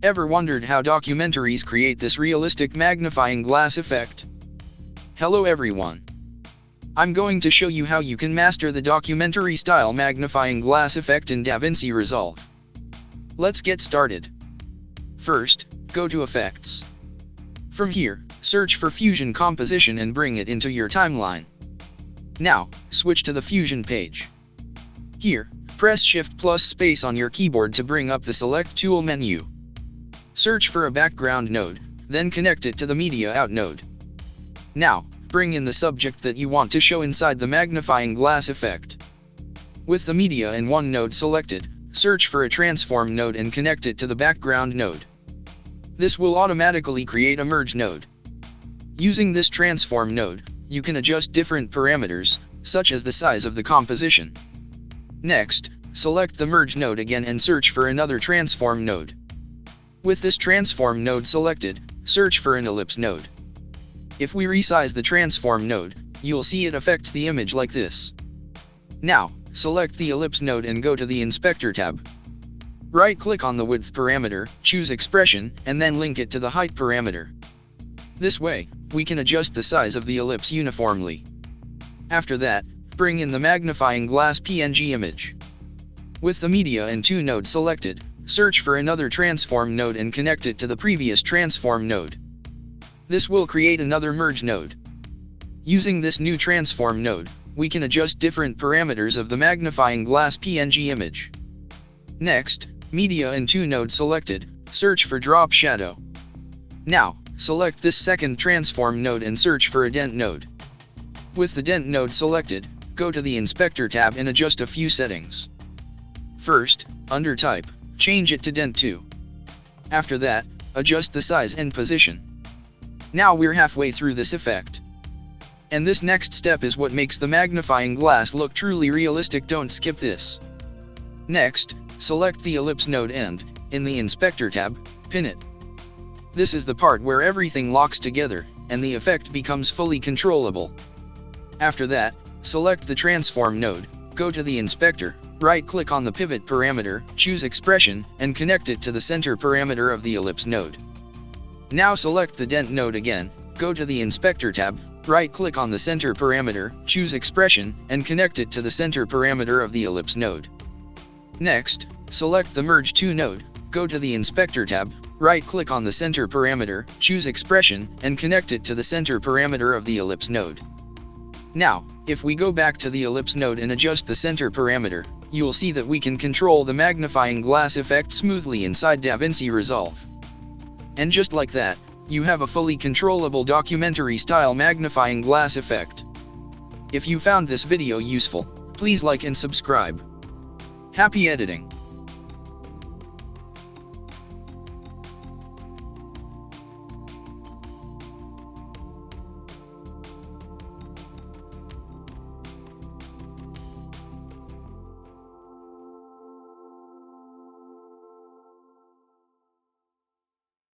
Ever wondered how documentaries create this realistic magnifying glass effect? Hello everyone. I'm going to show you how you can master the documentary-style magnifying glass effect in DaVinci Resolve. Let's get started. First, go to Effects. From here, search for Fusion Composition and bring it into your timeline. Now, switch to the Fusion page. Here, press Shift plus Space on your keyboard to bring up the Select Tool menu. Search for a background node, then connect it to the Media Out node. Now, bring in the subject that you want to show inside the magnifying glass effect. With the media in one node selected, search for a transform node and connect it to the background node. This will automatically create a merge node. Using this transform node, you can adjust different parameters, such as the size of the composition. Next, select the merge node again and search for another transform node. With this transform node selected, search for an ellipse node. If we resize the transform node, you'll see it affects the image like this. Now, select the ellipse node and go to the Inspector tab. Right-click on the width parameter, choose Expression, and then link it to the height parameter. This way, we can adjust the size of the ellipse uniformly. After that, bring in the magnifying glass PNG image. With the Media and 2 node selected, search for another transform node and connect it to the previous transform node. This will create another merge node. Using this new transform node, we can adjust different parameters of the magnifying glass PNG image. Next, Media and 2 node selected, search for Drop Shadow. Now, select this second transform node and search for a Dent node. With the Dent node selected, go to the Inspector tab and adjust a few settings. First, under Type, change it to Dent 2. After that, adjust the size and position. Now we're halfway through this effect. And this next step is what makes the magnifying glass look truly realistic. Don't skip this. Next, select the ellipse node and, in the Inspector tab, pin it. This is the part where everything locks together, and the effect becomes fully controllable. After that, select the transform node, go to the Inspector, right-click on the pivot parameter, choose Expression, and connect it to the center parameter of the ellipse node. Now select the Dent node again, go to the Inspector tab, right-click on the center parameter, choose Expression, and connect it to the center parameter of the ellipse node. Next, select the Merge 2 node, go to the Inspector tab, right-click on the center parameter, choose Expression, and connect it to the center parameter of the ellipse node. Now, if we go back to the ellipse node and adjust the center parameter, you'll see that we can control the magnifying glass effect smoothly inside DaVinci Resolve. And just like that, you have a fully controllable documentary-style magnifying glass effect. If you found this video useful, please like and subscribe. Happy editing!